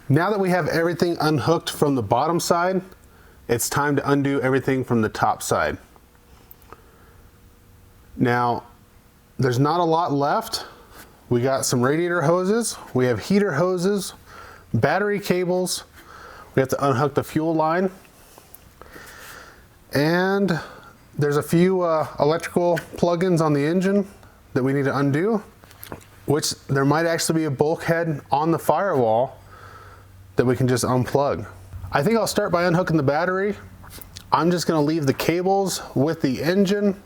Now that we have everything unhooked from the bottom side, it's time to undo everything from the top side. Now, there's not a lot left. We got some radiator hoses, we have heater hoses, battery cables, we have to unhook the fuel line, and there's a few electrical plugins on the engine that we need to undo, which there might actually be a bulkhead on the firewall that we can just unplug. I think I'll start by unhooking the battery. I'm just gonna leave the cables with the engine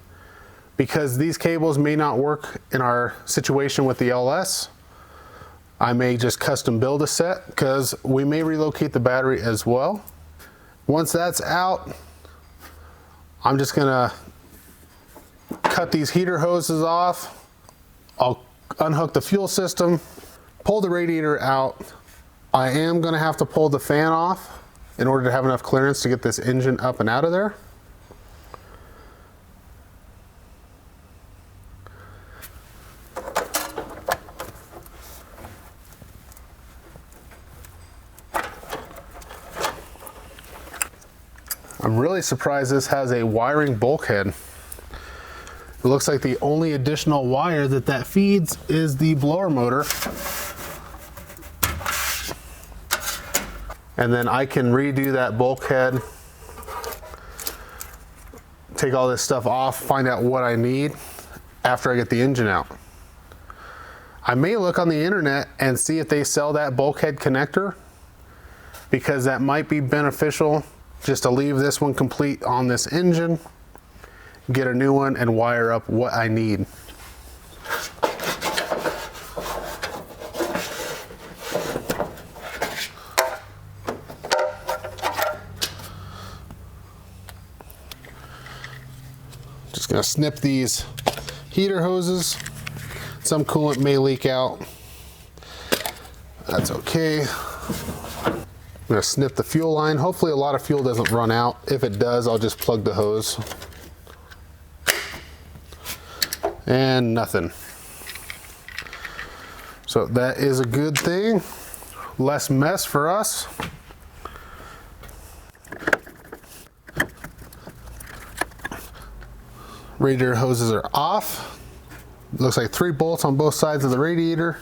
because these cables may not work in our situation with the LS. I may just custom build a set because we may relocate the battery as well. Once that's out, I'm just gonna cut these heater hoses off. I'll unhook the fuel system, pull the radiator out. I am gonna have to pull the fan off in order to have enough clearance to get this engine up and out of there. I'm really surprised this has a wiring bulkhead. It looks like the only additional wire that feeds is the blower motor. And then I can redo that bulkhead, take all this stuff off, find out what I need after I get the engine out. I may look on the internet and see if they sell that bulkhead connector, because that might be beneficial just to leave this one complete on this engine, get a new one, and wire up what I need. Just gonna snip these heater hoses. Some coolant may leak out. That's okay. I'm gonna snip the fuel line. Hopefully a lot of fuel doesn't run out. If it does, I'll just plug the hose. And nothing. So that is a good thing. Less mess for us. Radiator hoses are off. Looks like 3 bolts on both sides of the radiator.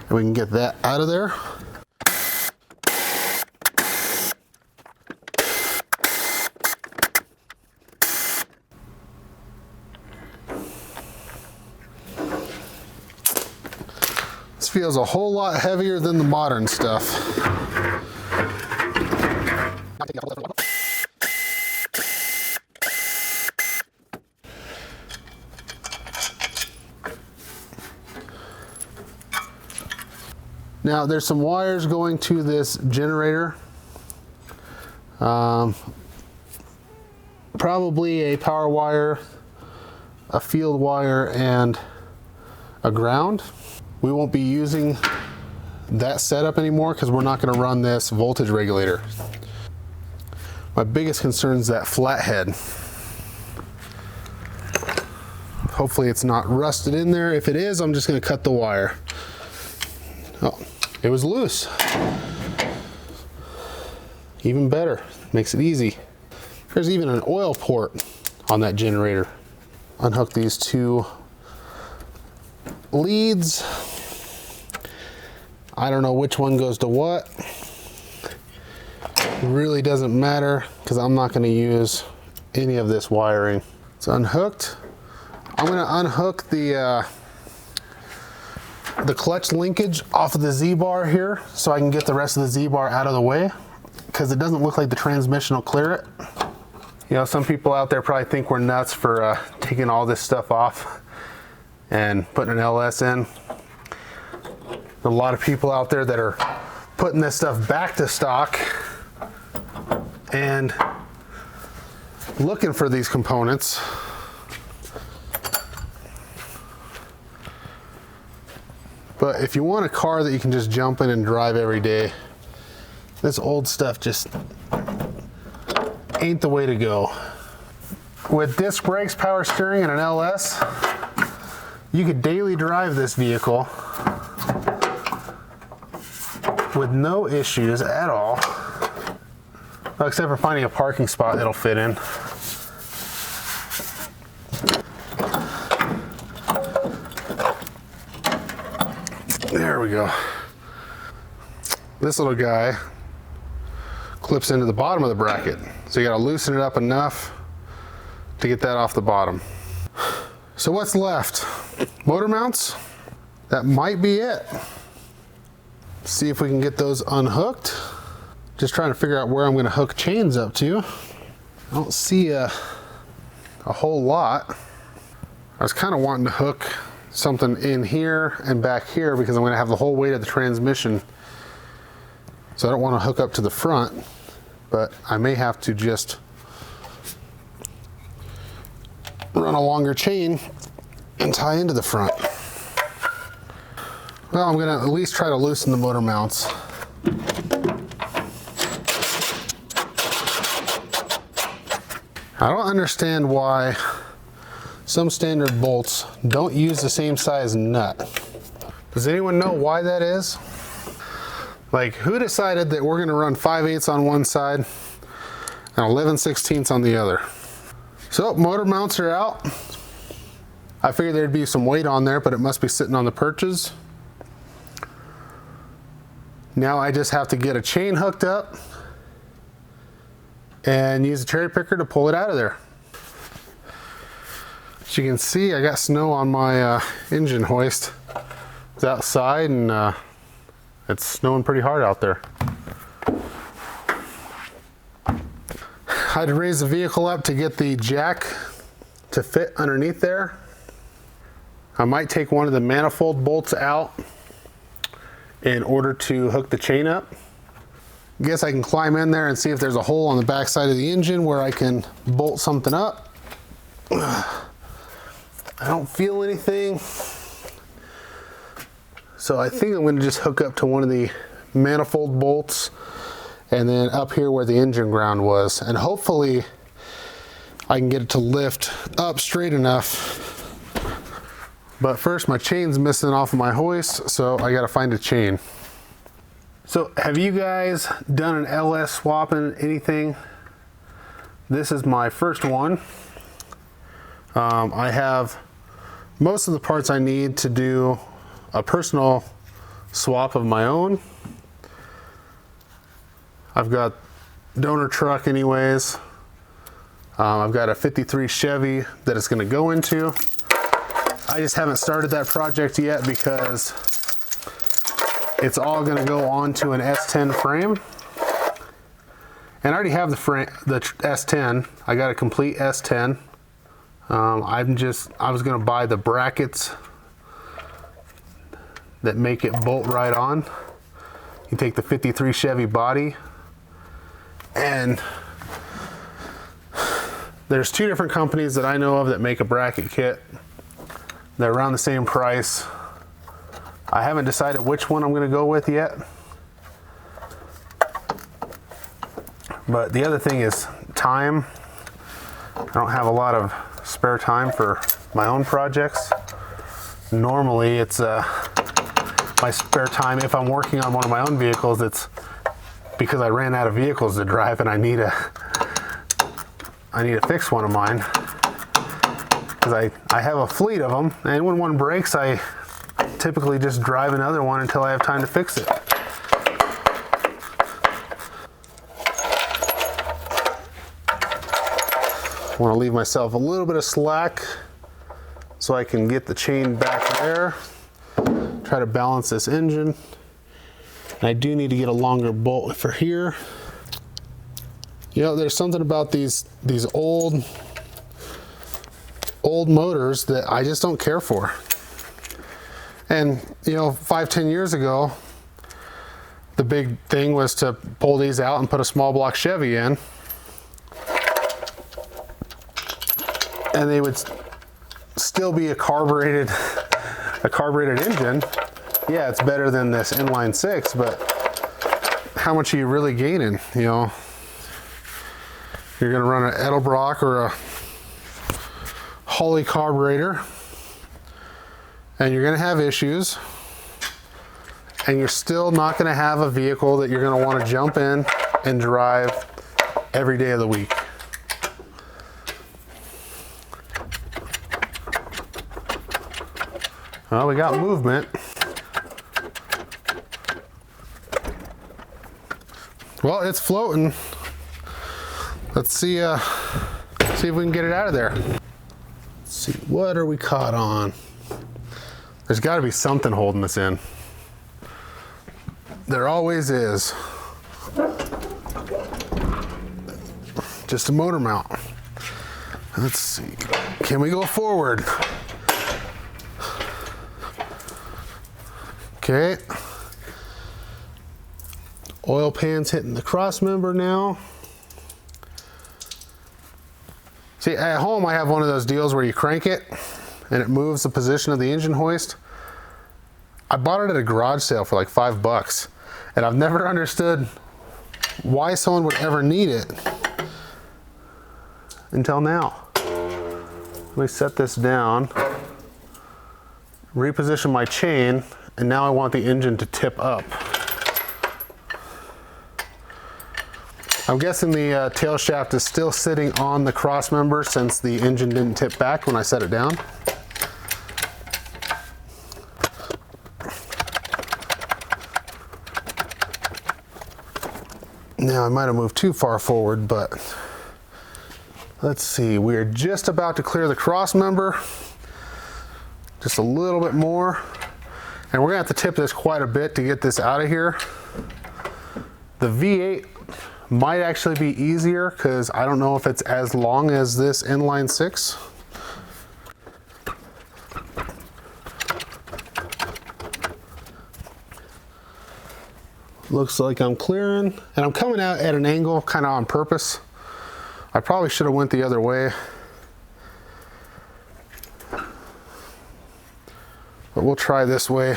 And we can get that out of there. This feels a whole lot heavier than the modern stuff. Now there's some wires going to this generator. Probably a power wire, a field wire, and a ground. We won't be using that setup anymore because we're not going to run this voltage regulator. My biggest concern is that flathead. Hopefully it's not rusted in there. If it is, I'm just going to cut the wire. Oh, it was loose. Even better, makes it easy. There's even an oil port on that generator. Unhook these 2 leads. I don't know which one goes to what. It really doesn't matter because I'm not going to use any of this wiring. It's unhooked. I'm going to unhook the clutch linkage off of the Z-bar here so I can get the rest of the Z-bar out of the way, because it doesn't look like the transmission will clear it. You know, some people out there probably think we're nuts for taking all this stuff off and putting an LS in. A lot of people out there that are putting this stuff back to stock and looking for these components. But if you want a car that you can just jump in and drive every day, this old stuff just ain't the way to go. With disc brakes, power steering, and an LS, you could daily drive this vehicle with no issues at all. Well, except for finding a parking spot that'll fit in. There we go. This little guy clips into the bottom of the bracket. So you gotta loosen it up enough to get that off the bottom. So what's left? Motor mounts? That might be it. See if we can get those unhooked. Just trying to figure out where I'm gonna hook chains up to. I don't see a whole lot. I was kind of wanting to hook something in here and back here because I'm gonna have the whole weight of the transmission. So I don't want to hook up to the front, but I may have to just run a longer chain and tie into the front. Well, I'm gonna at least try to loosen the motor mounts. I don't understand why some standard bolts don't use the same size nut. Does anyone know why that is? Like, who decided that we're gonna run 5/8 on one side and 11/16 on the other? So, motor mounts are out. I figured there'd be some weight on there, but it must be sitting on the perches. Now I just have to get a chain hooked up and use a cherry picker to pull it out of there. As you can see, I got snow on my engine hoist. It's outside and it's snowing pretty hard out there. I had to raise the vehicle up to get the jack to fit underneath there. I might take one of the manifold bolts out in order to hook the chain up. I guess I can climb in there and see if there's a hole on the back side of the engine where I can bolt something up. I don't feel anything. So I think I'm gonna just hook up to one of the manifold bolts and then up here where the engine ground was. And hopefully I can get it to lift up straight enough. But first, my chain's missing off of my hoist, so I gotta find a chain. So have you guys done an LS swap in anything? This is my first one. I have most of the parts I need to do a personal swap of my own. I've got donor truck anyways. I've got a 53 Chevy that it's gonna go into. I just haven't started that project yet because it's all gonna go onto an S10 frame. And I already have the frame, the S10. I got a complete S10. I was gonna buy the brackets that make it bolt right on. You take the 53 Chevy body, and there's two different companies that I know of that make a bracket kit. They're around the same price. I haven't decided which one I'm gonna go with yet. But the other thing is time. I don't have a lot of spare time for my own projects. Normally it's my spare time, if I'm working on one of my own vehicles, it's because I ran out of vehicles to drive and I need to fix one of mine. Because I have a fleet of them, and when one breaks, I typically just drive another one until I have time to fix it. I want to leave myself a little bit of slack so I can get the chain back there. Try to balance this engine. And I do need to get a longer bolt for here. You know, there's something about these old motors that I just don't care for. And you know, 5-10 years ago, the big thing was to pull these out and put a small block Chevy in, and they would still be a carbureted engine. Yeah, it's better than this inline six, but how much are you really gaining? You know, you're gonna run an Edelbrock or a Holley carburetor, and you're gonna have issues, and you're still not going to have a vehicle that you're going to want to jump in and drive every day of the week. Well, we got movement. Well, it's floating. Let's see if we can get it out of there. Let's see, what are we caught on? There's got to be something holding us in. There always is. Just a motor mount. Let's see. Can we go forward? Okay. Oil pan's hitting the cross member now. See, at home I have one of those deals where you crank it and it moves the position of the engine hoist. I bought it at a garage sale for like $5, and I've never understood why someone would ever need it until now. Let me set this down, reposition my chain, and now I want the engine to tip up. I'm guessing the tail shaft is still sitting on the cross member since the engine didn't tip back when I set it down. Now I might have moved too far forward, but let's see. We are just about to clear the cross member. Just a little bit more. And we're gonna have to tip this quite a bit to get this out of here. The V8 might actually be easier because I don't know if it's as long as this inline 6. Looks like I'm clearing, and I'm coming out at an angle kind of on purpose. I probably should have went the other way, but we'll try this way.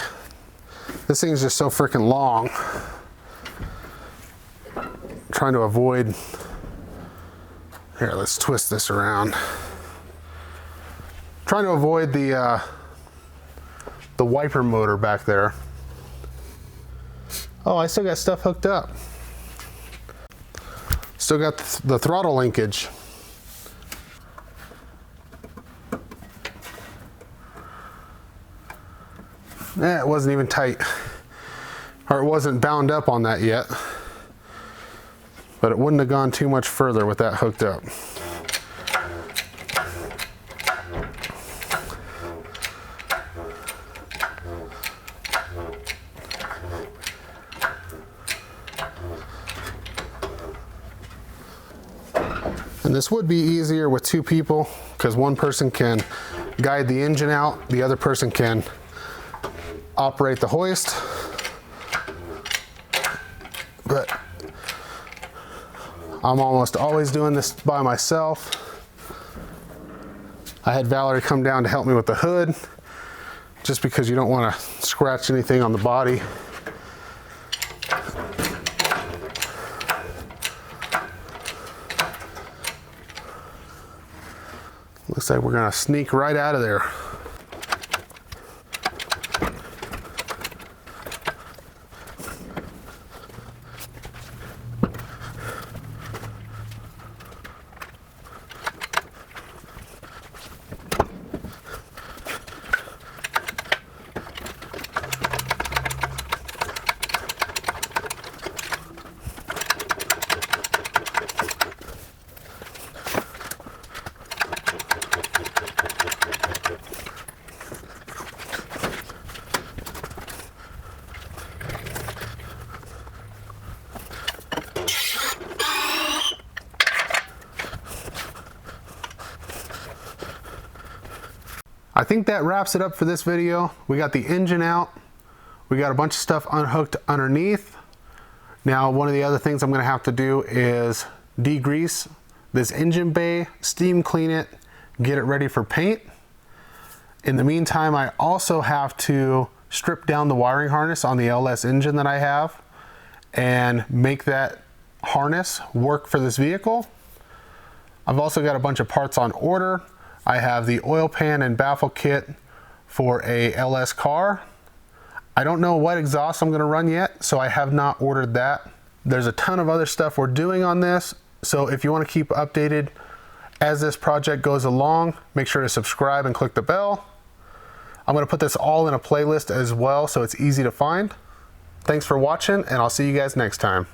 This thing's just so freaking long. I'm trying to avoid, here, let's twist this around. Trying to avoid the wiper motor back there. Oh, I still got stuff hooked up. Still got the throttle linkage. It wasn't even tight, or it wasn't bound up on that yet, but it wouldn't have gone too much further with that hooked up. And this would be easier with two people because one person can guide the engine out, the other person can operate the hoist. But I'm almost always doing this by myself. I had Valerie come down to help me with the hood just because you don't want to scratch anything on the body. Looks like we're gonna sneak right out of there. I think that wraps it up for this video. We got the engine out. We got a bunch of stuff unhooked underneath. Now, one of the other things I'm gonna have to do is degrease this engine bay, steam clean it, get it ready for paint. In the meantime, I also have to strip down the wiring harness on the LS engine that I have and make that harness work for this vehicle. I've also got a bunch of parts on order. I have the oil pan and baffle kit for a LS car. I don't know what exhaust I'm going to run yet, so I have not ordered that. There's a ton of other stuff we're doing on this, so if you want to keep updated as this project goes along, make sure to subscribe and click the bell. I'm going to put this all in a playlist as well, so it's easy to find. Thanks for watching, and I'll see you guys next time.